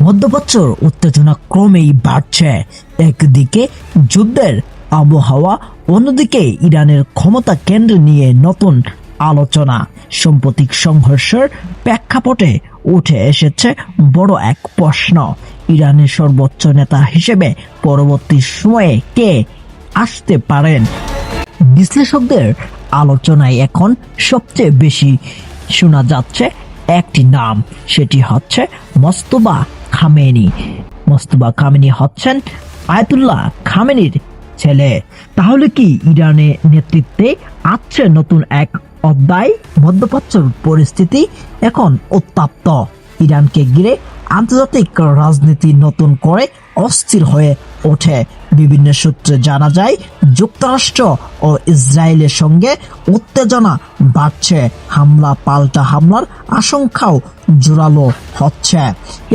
মধ্যপ্রাচ্যের উত্তেজনা ক্রমেই বাড়ছে। একদিকে যুদ্ধের আবহাওয়া, অন্যদিকে ইরানের ক্ষমতা কেন্দ্র নিয়ে নতুন আলোচনা। সাম্প্রতিক সংঘর্ষের প্রেক্ষাপটে উঠে এসেছে বড় এক প্রশ্ন, ইরানের সর্বোচ্চ নেতা হিসেবে পরবর্তী সময়ে কে আসতে পারেন। বিশ্লেষকদের আলোচনায় এখন সবচেয়ে বেশি শোনা যাচ্ছে একটি নাম, সেটি হচ্ছে মোস্তফা খামেনি। মোস্তফা খামেনি হচ্ছেন আয়াতুল্লাহ খামেনির ছেলে। তাহলে কি ইরানের নেতৃত্বে আসছে নতুন এক অধ্যায়? মধ্যপ্রাচ্যের পরিস্থিতি এখন উত্তপ্ত। ইরানকে ঘিরে আন্তর্জাতিক রাজনীতি নতুন করে অস্থির হয়ে ওঠে। বিভিন্ন সূত্রে জানা যায়, যুক্তরাষ্ট্র ও ইসরায়েলের সঙ্গে উত্তেজনা বাড়ছে, হামলা পাল্টা হামলার আশঙ্কাও জোরালো হচ্ছে।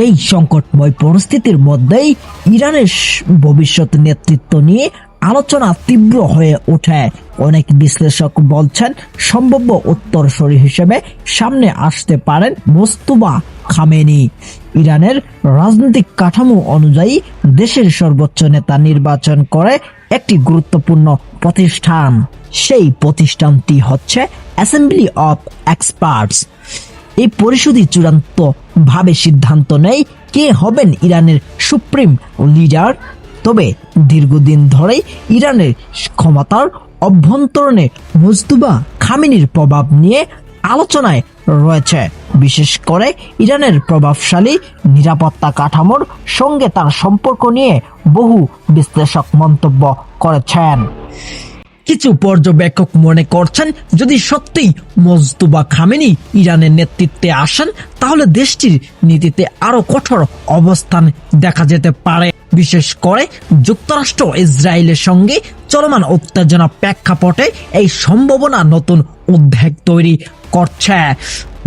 এই সংকটময় পরিস্থিতির মধ্যেই ইরানের ভবিষ্যৎ নেতৃত্ব নিয়ে আলোচনা তীব্র হয়ে ওঠে। অনেক বিশ্লেষক বলছেন, সম্ভাব্য উত্তরসূরি হিসেবে সামনে আসতে পারেন মোস্তফা খামেনি। ইরানের রাজনৈতিক কাঠামো অনুযায়ী দেশের সর্বোচ্চ নেতা নির্বাচন করে একটি গুরুত্বপূর্ণ প্রতিষ্ঠান। সেই প্রতিষ্ঠানটি হচ্ছে অ্যাসেম্বলি অফ এক্সপার্টস। এই পরিষদই চূড়ান্ত ভাবে সিদ্ধান্ত নেয় কে হবেন ইরানের সুপ্রিম লিডার। তবে দীর্ঘদিন ধরেই ইরানের ক্ষমতার অভ্যন্তরণে মোস্তফা খামেনির প্রভাব নিয়ে আলোচনায় রয়েছে। বিশেষ করে ইরানের প্রভাবশালী নিরাপত্তা কাঠামোর সঙ্গে তার সম্পর্ক নিয়ে বহু বিশ্লেষক মন্তব্য করেছেন। কিছু পর্যবেক্ষক মনে করছেন, যদি সত্যিই মোস্তফা খামেনি ইরানের নেতৃত্বে আসেন, তাহলে দেশটির নীতিতে আরো কঠোর অবস্থান দেখা যেতে পারে। বিশেষ করে যুক্তরাষ্ট্র ইসরায়েলের সঙ্গে চলমান উত্তেজনা প্রেক্ষাপটে এই সম্ভাবনা নতুন উদ্বেগ তৈরি করছে।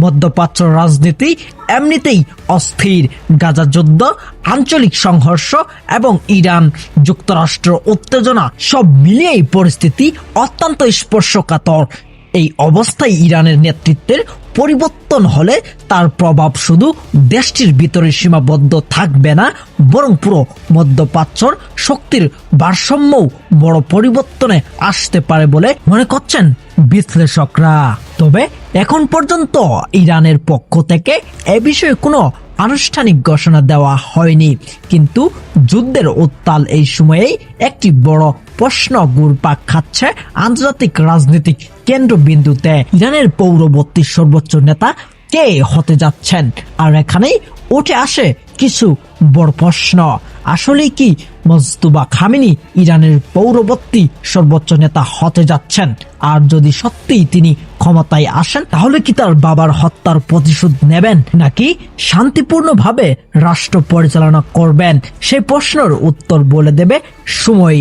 মধ্যপ্রাচ্য রাজনীতি এমনিতেই অস্থির। গাজা যুদ্ধ, আঞ্চলিক সংঘর্ষ এবং ইরান যুক্তরাষ্ট্র উত্তেজনা সব মিলিয়েই পরিস্থিতি অত্যন্ত স্পর্শকাতর। এই অবস্থায় ইরানের নেতৃত্বের পরিবর্তন হলে তার প্রভাব শুধু দেশটির ভিতরে সীমাবদ্ধ থাকবে না, বরং পুরো মধ্যপ্রাচ্যর শক্তির ভারসাম্যও বড় পরিবর্তনে আসতে পারে বলে মনে করছেন বিশ্লেষকরা। তবে এখন পর্যন্ত ইরানের পক্ষ থেকে এ বিষয়ে কোনো আনুষ্ঠানিক ঘোষণা দেওয়া হয়নি। কিন্তু যুদ্ধের উত্তাল এই সময়েই একটি বড় প্রশ্ন ঘুরপাক খাচ্ছে আন্তর্জাতিক রাজনৈতিক কেন্দ্রবিন্দুতে। ইরানের পরবর্তী সর্বোচ্চ নেতা কে হতে যাচ্ছেন? আর এখানেই উঠে আসে কিছু বড় প্রশ্ন। আসলে কি মোস্তফা খামেনি ইরানের পরবর্তী সর্বোচ্চ নেতা হতে যাচ্ছেন? আর যদি সত্যিই তিনি ক্ষমতায় আসেন, তাহলে কি তার বাবার হত্যার প্রতিশোধ নেবেন, নাকি শান্তিপূর্ণভাবে রাষ্ট্র পরিচালনা করবেন? সেই প্রশ্নের উত্তর বলে দেবে সময়।